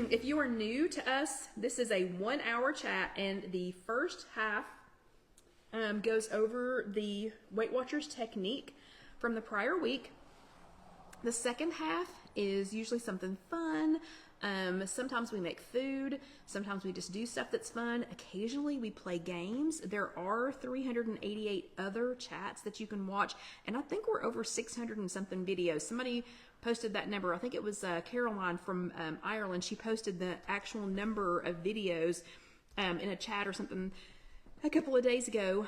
if you are new to us, this is a 1 hour chat, and the first half goes over the Weight Watchers technique from the prior week. The second half is usually something fun. Sometimes we make food. Sometimes we just do stuff that's fun. Occasionally we play games. There are 388 other chats that you can watch, and I think we're over 600 and something videos. Somebody posted that number. I think it was Caroline from Ireland. She posted the actual number of videos in a chat or something a couple of days ago.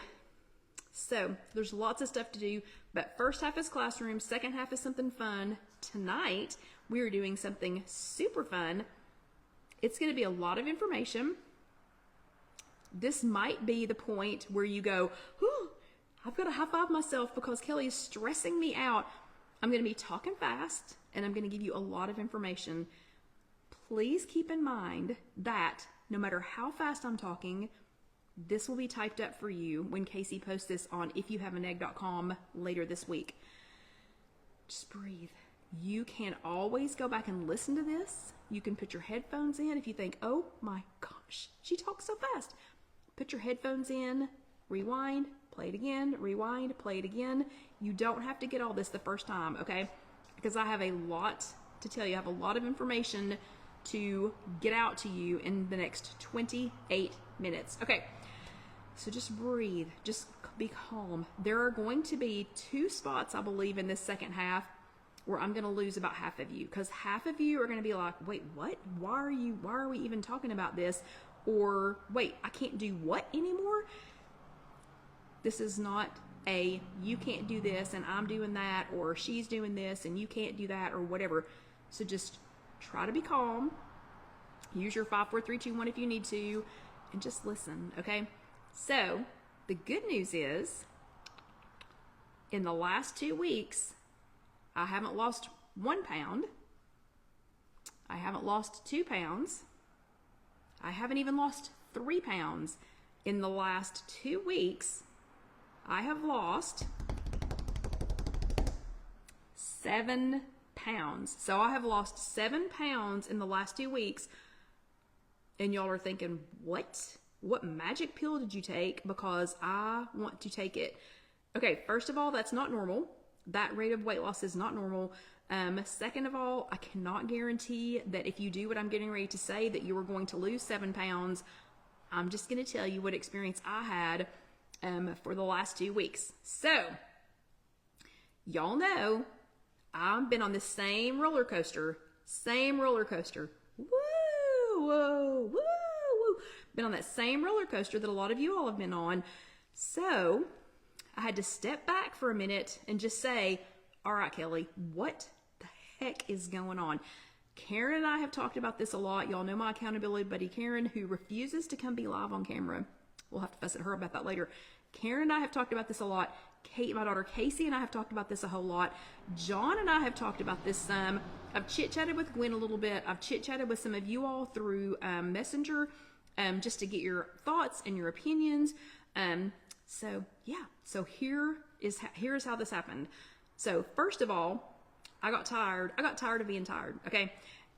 So there's lots of stuff to do, but first half is classroom, second half is something fun. Tonight we are doing something super fun. It's going to be a lot of information. This might be the point where you go, whew, I've got to high five myself because Kelly is stressing me out. I'm going to be talking fast, and I'm going to give you a lot of information. Please keep in mind that no matter how fast I'm talking, this will be typed up for you when Casey posts this on IfYouHaveAnEgg.com later this week. Just breathe. You can always go back and listen to this. You can put your headphones in if you think, oh my gosh, she talks so fast. Put your headphones in, rewind, play it again, rewind, play it again. You don't have to get all this the first time, okay? Because I have a lot to tell you. I have a lot of information to get out to you in the next 28 minutes. Okay, so just breathe, just be calm. There are going to be 2 spots, I believe, in this second half where I'm going to lose about half of you, because half of you are going to be like, wait, what? Why are we even talking about this? Or wait, I can't do what anymore? This is not a you can't do this and I'm doing that, or she's doing this and you can't do that, or whatever. So just try to be calm. Use your 5, 4, 3, 2, 1 if you need to, and just listen, okay? So the good news is, in the last 2 weeks, I haven't lost 1 pound. I haven't lost 2 pounds. I haven't even lost 3 pounds. In the last 2 weeks, I have lost 7 pounds. So I have lost 7 pounds in the last 2 weeks. And y'all are thinking, what? What magic pill did you take? Because I want to take it. Okay, first of all, that's not normal. That rate of weight loss is not normal. Second of all, I cannot guarantee that if you do what I'm getting ready to say, that you are going to lose 7 pounds. I'm just going to tell you what experience I had for the last 2 weeks. So, y'all know I've been on the same roller coaster. Woo, whoa, woo, woo. Been on that same roller coaster that a lot of you all have been on. So, I had to step back for a minute and just say, all right, Kelly, what the heck is going on? Karen and I have talked about this a lot. Y'all know my accountability buddy, Karen, who refuses to come be live on camera. We'll have to fuss at her about that later. Karen and I have talked about this a lot. Kate, my daughter Casey, and I have talked about this a whole lot. John and I have talked about this some. I've chit-chatted with Gwen a little bit. I've chit-chatted with some of you all through Messenger just to get your thoughts and your opinions. So yeah, so here is how this happened. So first of all, I got tired of being tired, okay?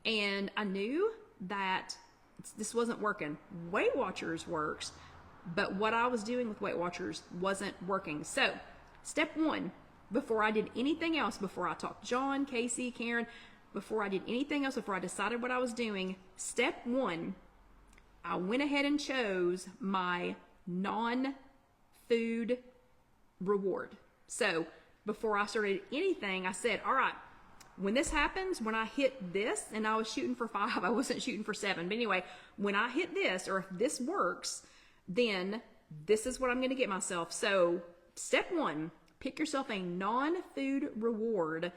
And I knew that this wasn't working. Weight Watchers works, but what I was doing with Weight Watchers wasn't working. So step 1, before I did anything else, before I talked to John, Casey, Karen, before I did anything else, before I decided what I was doing, step 1, I went ahead and chose my non-food reward. So before I started anything, I said, all right, when this happens, when I hit this, and I was shooting for 5, I wasn't shooting for 7. But anyway, when I hit this, or if this works, then this is what I'm going to get myself. So step 1, pick yourself a non-food reward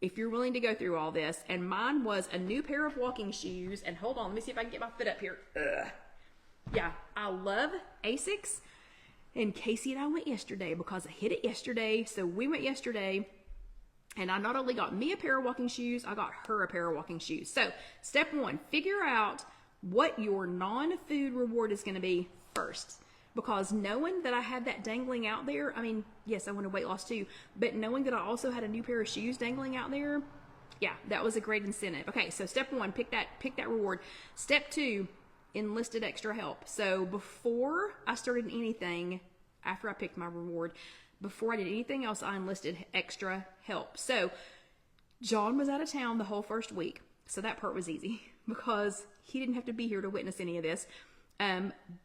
if you're willing to go through all this. And mine was a new pair of walking shoes. And hold on, let me see if I can get my foot up here. Yeah, I love Asics. And Casey and I went yesterday because I hit it yesterday. So we went yesterday, and I not only got me a pair of walking shoes, I got her a pair of walking shoes. So step 1, figure out what your non-food reward is going to be first. Because knowing that I had that dangling out there, I mean, yes, I wanted weight loss too, but knowing that I also had a new pair of shoes dangling out there, Yeah, that was a great incentive. Okay, so step 1, pick that reward. Step 2, enlisted extra help. So before I started anything, after I picked my reward, before I did anything else, I enlisted extra help. So John was out of town the whole first week, so that part was easy because he didn't have to be here to witness any of this.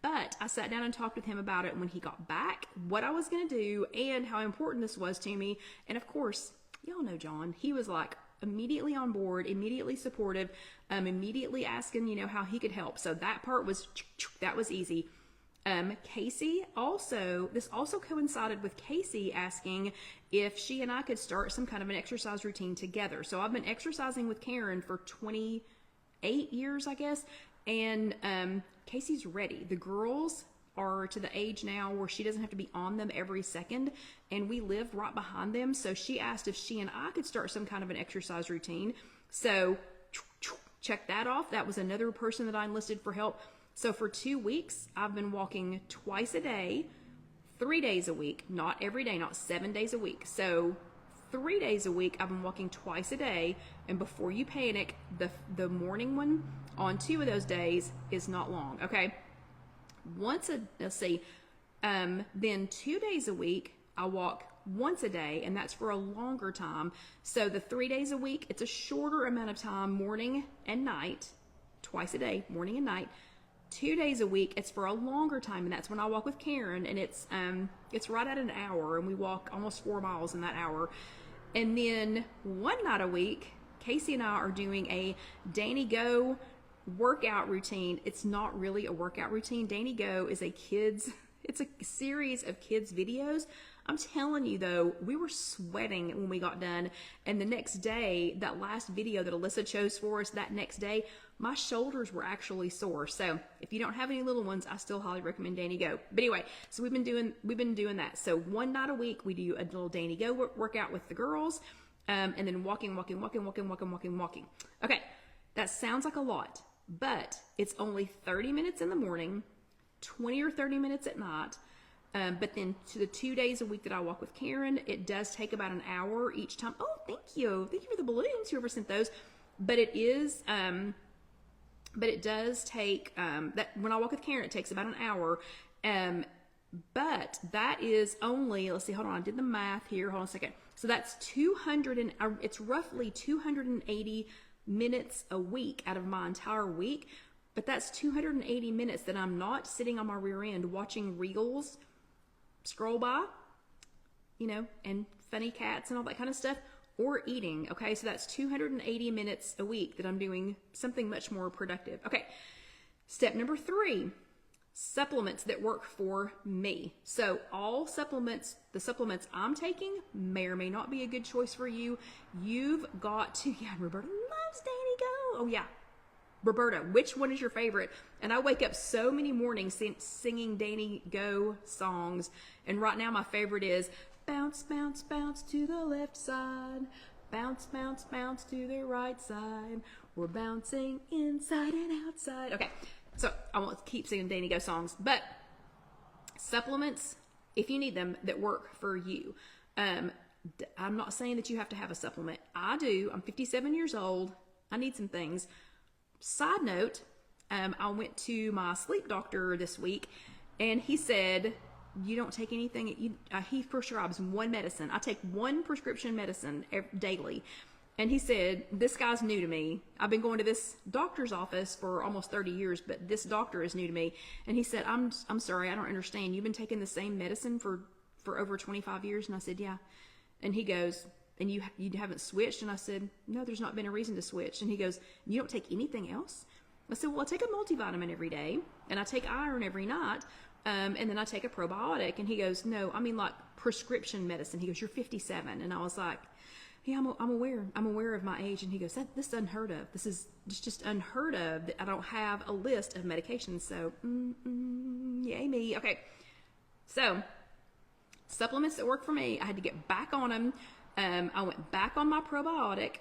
But I sat down and talked with him about it when he got back, what I was going to do, and how important this was to me. And of course, y'all know John. He was like immediately on board, immediately supportive, immediately asking, you know, how he could help. So that part was, that was easy. Casey this also coincided with Casey asking if she and I could start some kind of an exercise routine together. So I've been exercising with Karen for 28 years, I guess. And, Casey's ready. The girls are to the age now where she doesn't have to be on them every second, and we live right behind them. So she asked if she and I could start some kind of an exercise routine. So check that off. That was another person that I enlisted for help. So for 2 weeks, I've been walking twice a day, 3 days a week, not every day, not 7 days a week. So 3 days a week, I've been walking twice a day. And before you panic, the morning one on 2 of those days is not long. Okay. Then 2 days a week, I walk once a day, and that's for a longer time. So the 3 days a week, it's a shorter amount of time, morning and night, twice a day, morning and night. 2 days a week, it's for a longer time, and that's when I walk with Karen, and it's right at an hour, and we walk almost 4 miles in that hour. And then one night a week, Casey and I are doing a Danny Go workout routine. It's not really a workout routine. Danny Go is it's a series of kids videos. I'm telling you though, we were sweating when we got done. And the next day, that last video that Alyssa chose for us, that next day, my shoulders were actually sore. So if you don't have any little ones, I still highly recommend Danny Go. But anyway, so we've been doing that. So one night a week, we do a little Danny Go workout with the girls, and then walking. Okay, that sounds like a lot, but it's only 30 minutes in the morning, 20 or 30 minutes at night. But then to the 2 days a week that I walk with Karen, it does take about an hour each time. Oh, thank you for the balloons, whoever sent those. But it does take, that when I walk with Karen, it takes about an hour. But that is only, let's see, hold on, I did the math here, hold on a second. So that's it's roughly 280 minutes a week out of my entire week. But that's 280 minutes that I'm not sitting on my rear end watching reels scroll by, you know, and funny cats and all that kind of stuff, or eating. Okay, so that's 280 minutes a week that I'm doing something much more productive. Okay, step number 3, supplements that work for me. So all supplements, the supplements I'm taking may or may not be a good choice for you. You've got to, yeah, Roberta loves Danny Go. Oh yeah. Roberta, which one is your favorite? And I wake up so many mornings singing Danny Go songs. And right now my favorite is bounce, bounce, bounce to the left side. Bounce, bounce, bounce to the right side. We're bouncing inside and outside. Okay, so I won't keep singing Danny Go songs. But supplements, if you need them, that work for you. I'm not saying that you have to have a supplement. I do. I'm 57 years old. I need some things. Side note, I went to my sleep doctor this week, and he said, you don't take anything, he prescribes one medicine. I take one prescription medicine daily. And he said, this guy's new to me. I've been going to this doctor's office for almost 30 years, but this doctor is new to me. And he said, I'm sorry, I don't understand. You've been taking the same medicine for over 25 years? And I said, yeah. And he goes, and you haven't switched? And I said, no, there's not been a reason to switch. And he goes, you don't take anything else? I said, well, I take a multivitamin every day, and I take iron every night, and then I take a probiotic. And he goes, no, I mean like prescription medicine. He goes, you're 57. And I was like, yeah, I'm aware. I'm aware of my age. And he goes, this is unheard of. This is just unheard of that I don't have a list of medications. So, yay me. Okay, so supplements that work for me, I had to get back on them. I went back on my probiotic,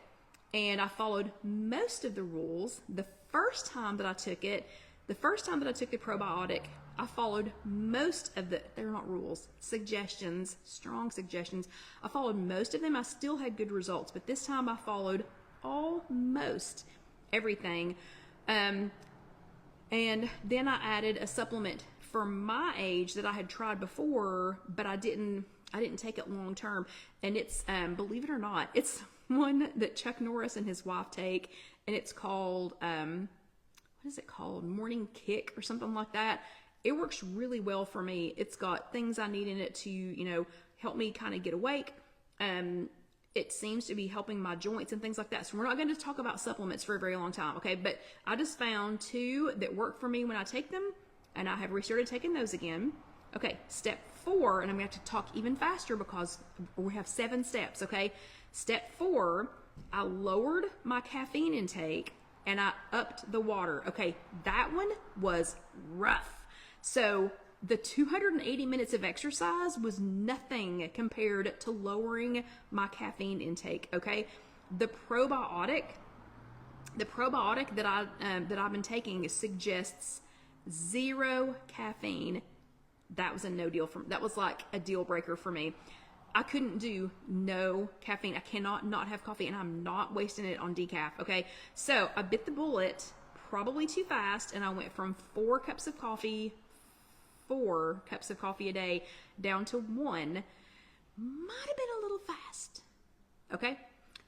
and I followed most of the rules. The first time that I took the probiotic, I followed most of they're not rules, suggestions, strong suggestions. I followed most of them. I still had good results, but this time I followed almost everything. And then I added a supplement for my age that I had tried before, but I didn't take it long term. And it's, believe it or not, it's one that Chuck Norris and his wife take, and it's called, what is it called? Morning Kick or something like that. It works really well for me. It's got things I need in it to, you know, help me kind of get awake. It seems to be helping my joints and things like that. So we're not going to talk about supplements for a very long time, okay? But I just found 2 that work for me when I take them, and I have restarted taking those again. Okay, step 4, and I'm going to have to talk even faster because we have 7 steps, okay? Step 4, I lowered my caffeine intake and I upped the water. Okay, that one was rough. So the 280 minutes of exercise was nothing compared to lowering my caffeine intake, okay? The probiotic that I've been taking suggests 0 caffeine. That was a no deal that was like a deal breaker for me. I couldn't do no caffeine. I cannot not have coffee, and I'm not wasting it on decaf, okay? So I bit the bullet probably too fast, and I went from 4 cups of coffee a day down to 1. Might have been a little fast, okay?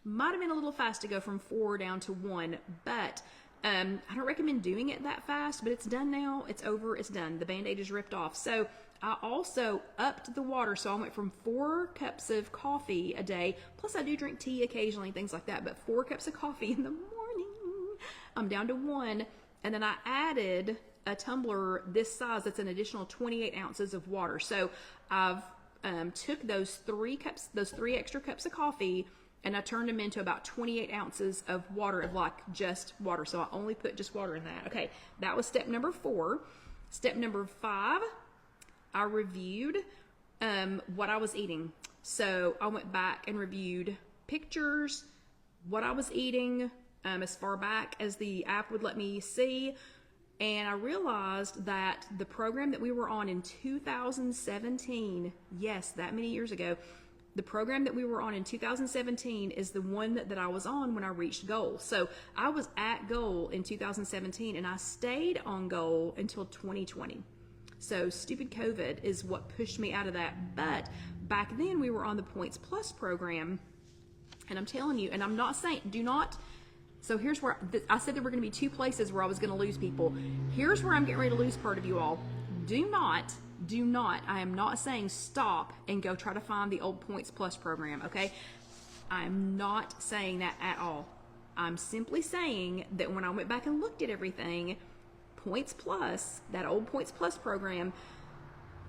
Might have been a little fast to go from 4 down to 1, but I don't recommend doing it that fast, but it's done now. It's over. It's done. The Band-Aid is ripped off. So I also upped the water. So I went from 4 cups of coffee a day. Plus I do drink tea occasionally, things like that. But 4 cups of coffee in the morning. I'm down to 1. And then I added a tumbler this size. That's an additional 28 ounces of water. So I've took those 3 extra cups of coffee, and I turned them into about 28 ounces of water, of like just water. So I only put just water in that. Okay, that was step number 4. Step number 5, I reviewed what I was eating. So I went back and reviewed pictures, what I was eating as far back as the app would let me see. And I realized that the program that we were on in 2017, yes, that many years ago, the program that we were on in 2017 is the one that I was on when I reached goal. So I was at goal in 2017, and I stayed on goal until 2020. So stupid COVID is what pushed me out of that. But back then we were on the Points Plus program, and I'm telling you, and I'm not saying, do not, so here's where, I said there were going to be 2 places where I was going to lose people. Here's where I'm getting ready to lose part of you all. Do not, I am not saying stop and go try to find the old Points Plus program, okay? I'm not saying that at all. I'm simply saying that when I went back and looked at everything, Points Plus, that old Points Plus program,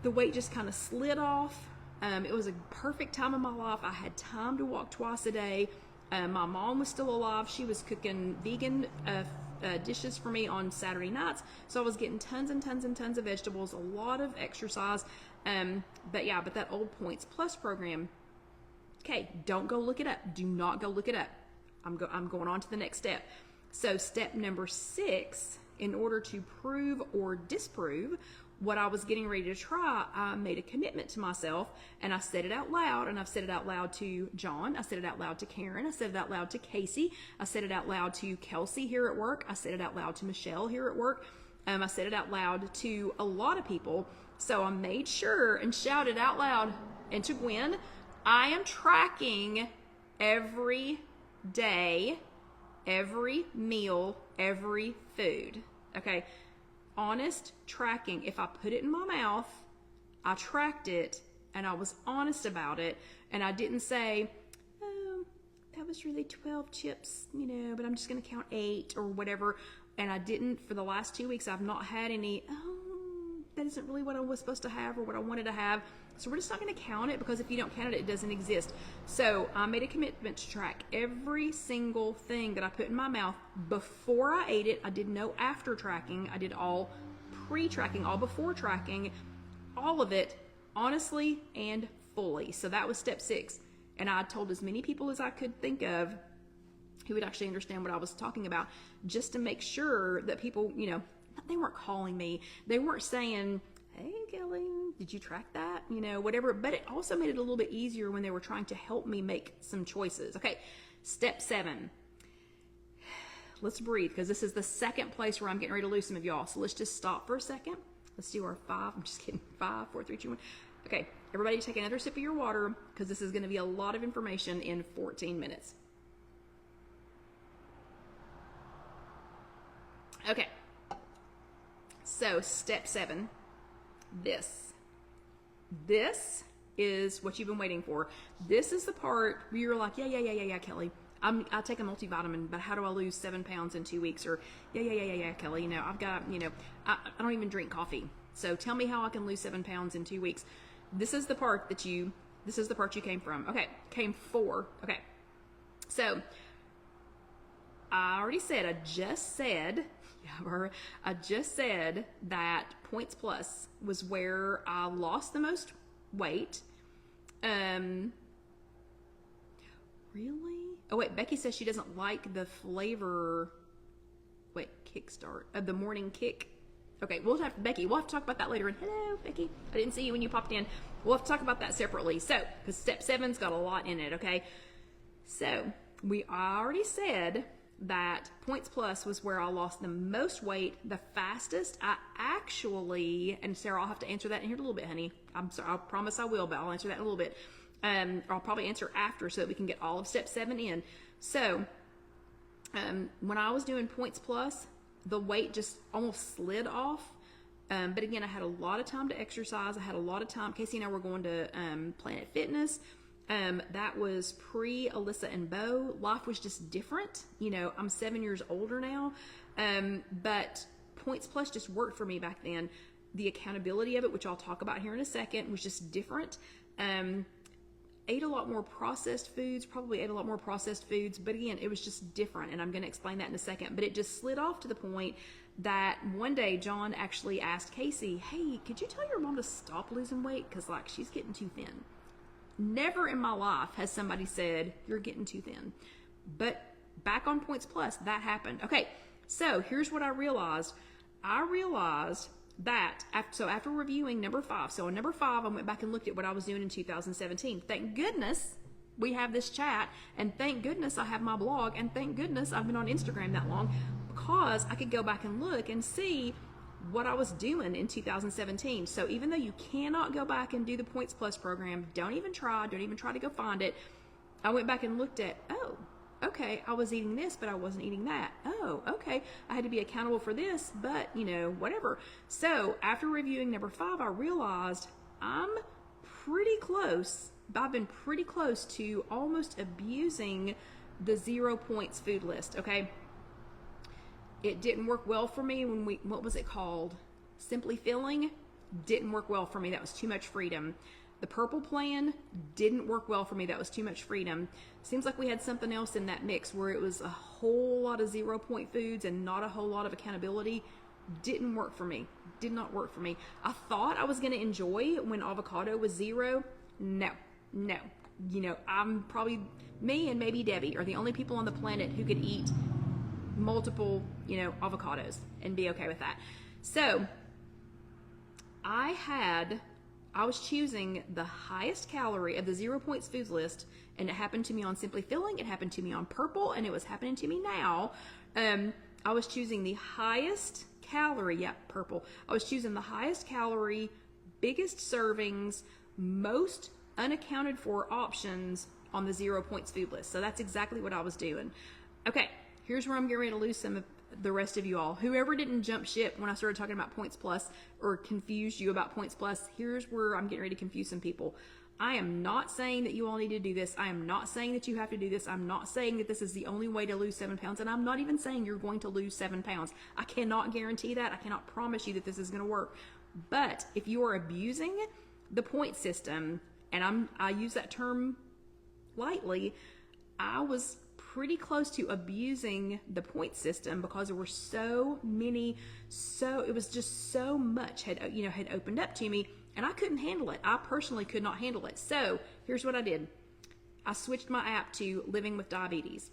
the weight just kind of slid off. It was a perfect time in my life. I had time to walk twice a day. My mom was still alive. She was cooking vegan dishes for me on Saturday nights. So I was getting tons and tons and tons of vegetables, a lot of exercise. But that old Points Plus program, okay, don't go look it up. Do not go look it up. I'm going on to the next step. So step number 6, in order to prove or disprove what I was getting ready to try, I made a commitment to myself, and I said it out loud, and I've said it out loud to John, I said it out loud to Karen, I said it out loud to Casey, I said it out loud to Kelsey here at work, I said it out loud to Michelle here at work, I said it out loud to a lot of people. So I made sure and shouted out loud, and to Gwen, I am tracking every day, every meal, every food, okay? Honest tracking. If I put it in my mouth, I tracked it, and I was honest about it, and I didn't say, oh, that was really 12 chips, but I'm just going to count 8 or whatever. And I didn't, for the last 2 weeks, I've not had any, that isn't really what I was supposed to have or what I wanted to have. So we're just not going to count it, because if you don't count it, it doesn't exist. So I made a commitment to track every single thing that I put in my mouth before I ate it. I did no after tracking. I did all pre-tracking, all before tracking, all of it honestly and fully. So that was step 6. And I told as many people as I could think of who would actually understand what I was talking about, just to make sure that people, they weren't calling me. They weren't saying, hey, Kelly, did you track that? Whatever. But it also made it a little bit easier when they were trying to help me make some choices. Okay, step 7. let's breathe, because this is the second place where I'm getting ready to lose some of y'all. So let's just stop for a second. Let's do our 5. I'm just kidding. 5, 4, 3, 2, 1. Okay, everybody take another sip of your water, because this is going to be a lot of information in 14 minutes. Okay, so step 7, this is what you've been waiting for. This is the part where you're like, yeah, Kelly, I take a multivitamin, but how do I lose 7 pounds in 2 weeks? Or yeah, Kelly, you know, I've got, you know, I don't even drink coffee. So tell me how I can lose 7 pounds in 2 weeks. This is the part you came from. Okay, came for. Okay, so I just said that Points Plus was where I lost the most weight. Really? Oh wait, Becky says she doesn't like the flavor. Wait, Kickstart of the morning kick. Okay, we'll have to talk about that later. And hello, Becky. I didn't see you when you popped in. We'll have to talk about that separately. So, because step 7's got a lot in it. Okay, so we already said that Points Plus was where I lost the most weight, the fastest. I actually, and Sarah, I'll have to answer that in here in a little bit, honey. I'm sorry, I promise I will, but I'll answer that in a little bit. I'll probably answer after so that we can get all of step 7 in. So, when I was doing Points Plus, the weight just almost slid off. But again, I had a lot of time to exercise. I had a lot of time. Casey and I were going to Planet Fitness. That was pre Alyssa and Bo. Life was just different. You know, I'm 7 years older now. But Points Plus just worked for me back then. The accountability of it, which I'll talk about here in a second, was just different. Ate a lot more processed foods, but again, it was just different, and I'm going to explain that in a second. But it just slid off to the point that one day John actually asked Casey, hey, could you tell your mom to stop losing weight? Because, like, she's getting too thin. Never in my life has somebody said, you're getting too thin. But back on Points Plus, that happened. Okay, so here's what I realized. That after reviewing number 5, so on number 5, I went back and looked at what I was doing in 2017. Thank goodness we have this chat, and thank goodness I have my blog, and thank goodness I've been on Instagram that long, because I could go back and look and see what I was doing in 2017. So even though you cannot go back and do the Points Plus program, don't even try to go find it. I went back and looked at, oh, okay, I was eating this, but I wasn't eating that. Oh, okay, I had to be accountable for this, but, you know, whatever. So after reviewing number 5, I realized I'm pretty close. I've been pretty close to almost abusing the 0 points food list, okay? It didn't work well for me when what was it called? Simply Filling didn't work well for me. That was too much freedom. The purple plan didn't work well for me. That was too much freedom. Seems like we had something else in that mix where it was a whole lot of 0 point foods and not a whole lot of accountability. Didn't work for me. Did not work for me. I thought I was going to enjoy when avocado was 0. No. You know, I'm probably, me and maybe Debbie are the only people on the planet who could eat multiple, you know, avocados and be okay with that. So I was choosing the highest calorie of the 0 points foods list, and it happened to me on Simply Filling, it happened to me on Purple, and it was happening to me now. I was choosing the highest calorie, Purple. I was choosing the highest calorie, biggest servings, most unaccounted for options on the 0 points food list. So that's exactly what I was doing. Okay, here's where I'm getting ready to lose some of the rest of you all. Whoever didn't jump ship when I started talking about Points Plus or confused you about Points Plus, here's where I'm getting ready to confuse some people. I am not saying that you all need to do this. I am not saying that you have to do this. I'm not saying that this is the only way to lose 7 pounds. And I'm not even saying you're going to lose 7 pounds. I cannot guarantee that. I cannot promise you that this is going to work. But if you are abusing the point system, and I use that term lightly, I was pretty close to abusing the point system because there were so many, it was just so much had opened up to me, and I couldn't handle it. I personally could not handle it. So here's what I did. I switched my app to Living with Diabetes.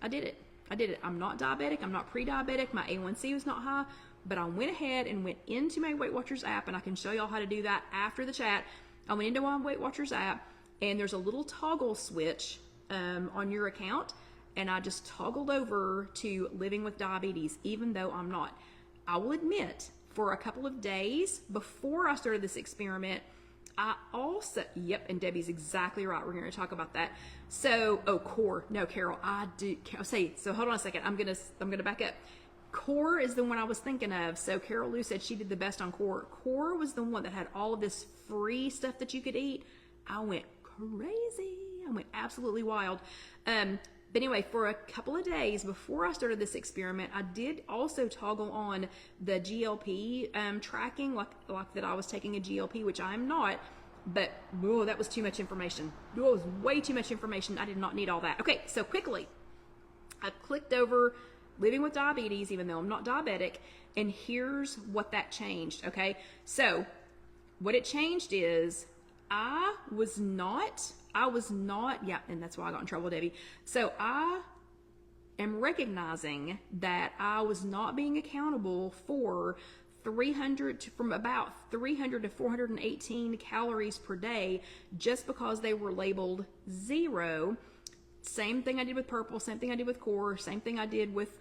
I did it. I'm not diabetic. I'm not pre-diabetic. My A1C was not high, but I went ahead and went into my Weight Watchers app, and I can show y'all how to do that after the chat. I went into my Weight Watchers app, and there's a little toggle switch on your account. and I just toggled over to living with diabetes, even though I'm not. I will admit, for a couple of days before I started this experiment, I also, yep, and Debbie's exactly right. We're going to talk about that. So, core. No, Carol, I do. Say, so hold on a second. I'm gonna back up. Core is the one I was thinking of. So Carol Lou said she did the best on core. Core was the one that had all of this free stuff that you could eat. I went crazy. I went absolutely wild. But anyway, for a couple of days before I started this experiment, I did also toggle on the GLP tracking, like that I was taking a GLP, which I am not. But that was too much information. It was way too much information. I did not need all that. Okay, so quickly, I clicked over living with diabetes, even though I'm not diabetic, and here's what that changed. Okay, so what it changed is I was not, yeah, and that's why I got in trouble, Debbie. So I am recognizing that I was not being accountable for from about 300 to 418 calories per day just because they were labeled 0. Same thing I did with purple, same thing I did with core, same thing I did with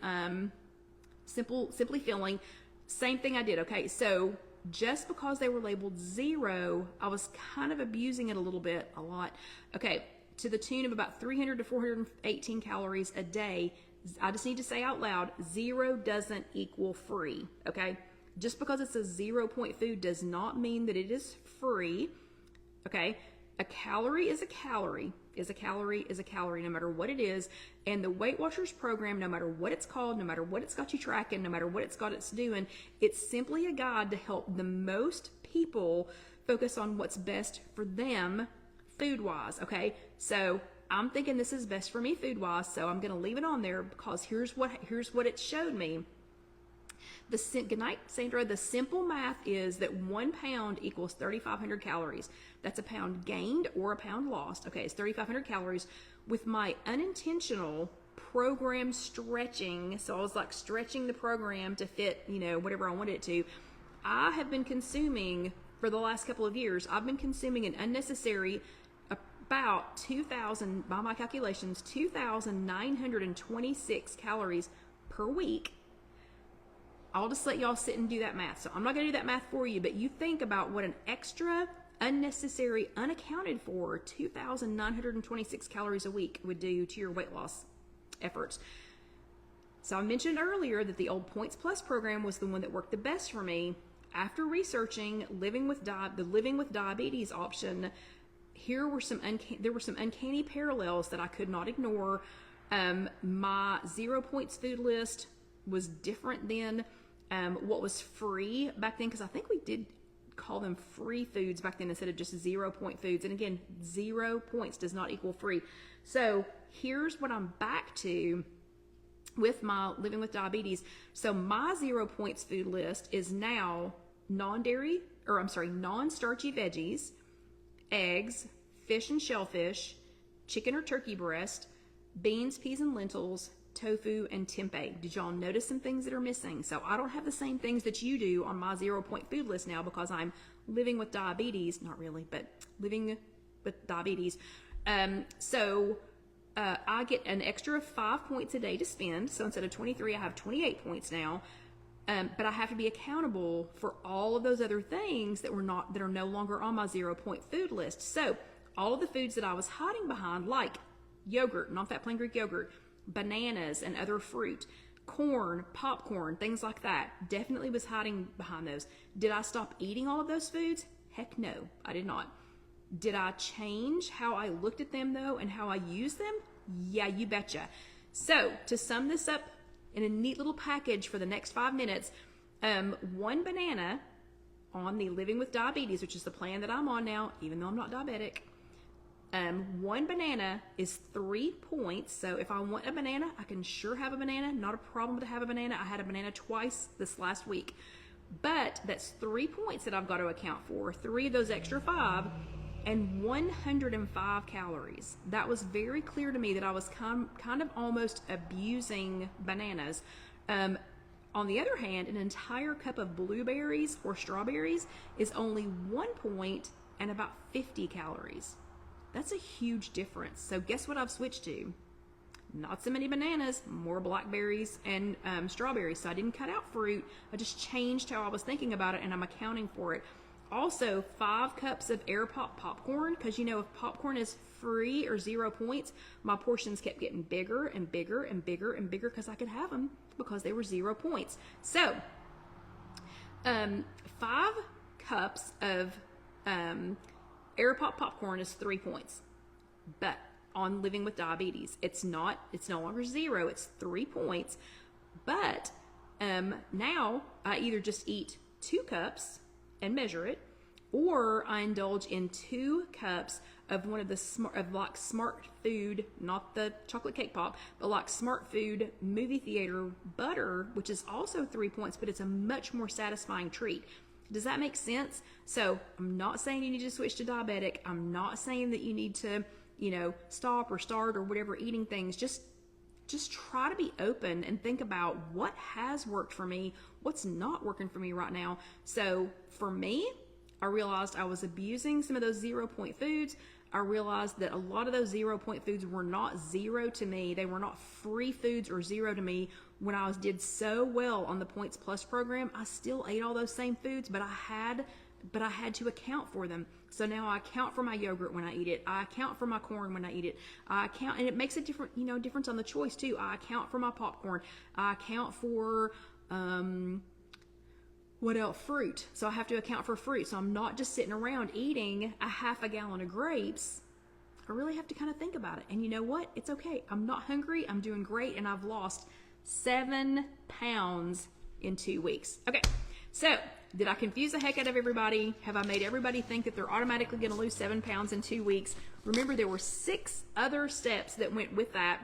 simply filling, same thing I did. Okay, so just because they were labeled 0, I was kind of abusing it a lot. Okay, to the tune of about 300 to 418 calories a day. I just need to say out loud, 0 doesn't equal free, okay? Just because it's a 0-point food does not mean that it is free, okay? A calorie is a calorie, no matter what it is. And the Weight Watchers program, no matter what it's called, no matter what it's got you tracking, no matter what it's got it's doing, it's simply a guide to help the most people focus on what's best for them food-wise, okay? So I'm thinking this is best for me food-wise, so I'm gonna leave it on there because here's what it showed me. Good night, Sandra. The simple math is that 1 pound equals 3,500 calories. That's a pound gained or a pound lost. Okay, it's 3,500 calories. With my unintentional program stretching, so I was like stretching the program to fit, whatever I wanted it to. I have been consuming, for the last couple of years, I've been consuming an unnecessary about 2,000, by my calculations, 2,926 calories per week. I'll just let y'all sit and do that math. So I'm not going to do that math for you, but you think about what an extra, unnecessary, unaccounted for 2,926 calories a week would do to your weight loss efforts. So I mentioned earlier that the old Points Plus program was the one that worked the best for me. After researching the living with diabetes option, there were some uncanny parallels that I could not ignore. My 0 points food list was different than what was free back then, because I think we did call them free foods back then instead of just 0 point foods. And again, 0 points does not equal free. So here's what I'm back to with my living with diabetes. So my 0 points food list is now non-starchy veggies, eggs, fish and shellfish, chicken or turkey breast, beans, peas and lentils, tofu, and tempeh. Did y'all notice some things that are missing? So I don't have the same things that you do on my 0 point food list now because I'm living with diabetes. Not really, but living with diabetes. So I get an extra 5 points a day to spend. So instead of 23, I have 28 points now. But I have to be accountable for all of those other things that are no longer on my 0 point food list. So all of the foods that I was hiding behind, like yogurt, non-fat plain Greek yogurt, bananas and other fruit, corn, popcorn, things like that, definitely was hiding behind those. Did I stop eating all of those foods? Heck no, I did not. Did I change how I looked at them though and how I used them? Yeah, you betcha. So to sum this up in a neat little package for the next 5 minutes, 1 banana on the Living with Diabetes, which is the plan that I'm on now, even though I'm not diabetic. 1 banana is 3 points. So if I want a banana, I can sure have a banana. Not a problem to have a banana. I had a banana twice this last week. But that's 3 points that I've got to account for. 3 of those extra 5 and 105 calories. That was very clear to me that I was kind of almost abusing bananas. On the other hand, an entire cup of blueberries or strawberries is only 1 point and about 50 calories. That's a huge difference. So guess what I've switched to? not so many bananas, more blackberries and strawberries. So I didn't cut out fruit. I just changed how I was thinking about it, and I'm accounting for it. Also, 5 cups of air pop popcorn, because you know, if popcorn is free or 0 points, my portions kept getting bigger and bigger and bigger and bigger because I could have them because they were 0 points. So 5 cups of air pop popcorn is 3 points, but on living with diabetes, it's no longer 0, it's 3 points. But now I either just eat 2 cups and measure it, or I indulge in 2 cups of one of the Smart Food, not the chocolate cake pop, but like Smart Food movie theater butter, which is also 3 points, but it's a much more satisfying treat. Does that make sense? So I'm not saying you need to switch to diabetic. I'm not saying that you need to, you know, stop or start or whatever eating things. Just try to be open and think about what has worked for me, what's not working for me right now. So for me, I realized I was abusing some of those 0 point foods. I realized that a lot of those 0 point foods were not 0 to me. They were not free foods or 0 to me. When I did so well on the Points Plus program, I still ate all those same foods, but I had to account for them. So now I account for my yogurt when I eat it. I account for my corn when I eat it. I account, and it makes a difference on the choice too. I account for my popcorn. I account for, what else? Fruit. So I have to account for fruit. So I'm not just sitting around eating a half a gallon of grapes. I really have to kind of think about it. And you know what? It's okay. I'm not hungry. I'm doing great. And I've lost 7 pounds in 2 weeks. Okay. So did I confuse the heck out of everybody? Have I made everybody think that they're automatically going to lose 7 pounds in 2 weeks? Remember, there were 6 other steps that went with that,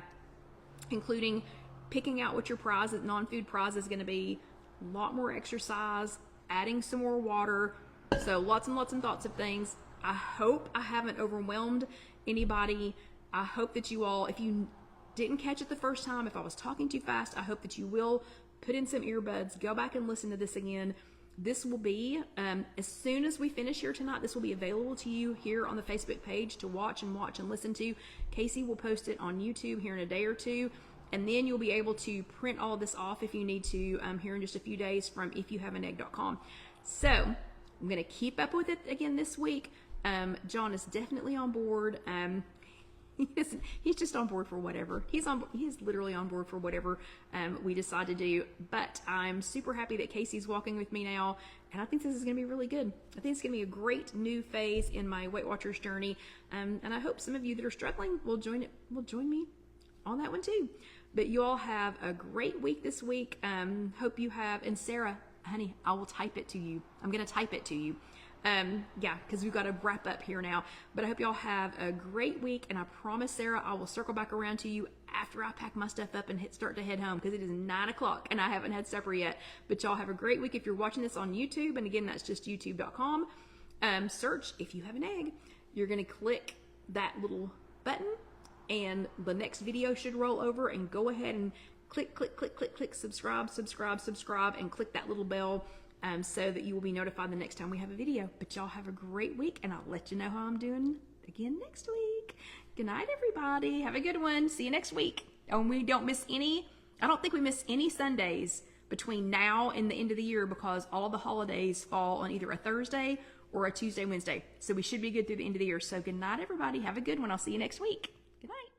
including picking out what your non-food prize is going to be, a lot more exercise, adding some more water. So lots and lots and thoughts of things. I hope I haven't overwhelmed anybody. I hope that you all, if you didn't catch it the first time, if I was talking too fast, I hope that you will put in some earbuds, go back and listen to this again. This will be, as soon as we finish here tonight, this will be available to you here on the Facebook page to watch and listen to. Casey will post it on YouTube here in a day or two. And then you'll be able to print all of this off if you need to here in just a few days from IfYouHaveAnEgg.com. So I'm going to keep up with it again this week. John is definitely on board. He's just on board for whatever. He's literally on board for whatever we decide to do. But I'm super happy that Casey's walking with me now, and I think this is going to be really good. I think it's going to be a great new phase in my Weight Watchers journey, and I hope some of you that are struggling will join me on that one too. But you all have a great week this week. Hope you have, and Sarah, honey, I will type it to you. I'm going to type it to you. Yeah, because we've got to wrap up here now. But I hope y'all have a great week, and I promise, Sarah, I will circle back around to you after I pack my stuff up and start to head home, because it is 9 o'clock and I haven't had supper yet. But y'all have a great week. If you're watching this on YouTube, and again, that's just youtube.com, search If You Have an Egg. You're going to click that little button, and the next video should roll over, and go ahead and click, subscribe, and click that little bell so that you will be notified the next time we have a video. But y'all have a great week, and I'll let you know how I'm doing again next week. Good night, everybody. Have a good one. See you next week. Oh, and we don't miss any, I don't think we miss any Sundays between now and the end of the year, because all the holidays fall on either a Thursday or a Tuesday, Wednesday. So we should be good through the end of the year. So good night, everybody. Have a good one. I'll see you next week. Good night.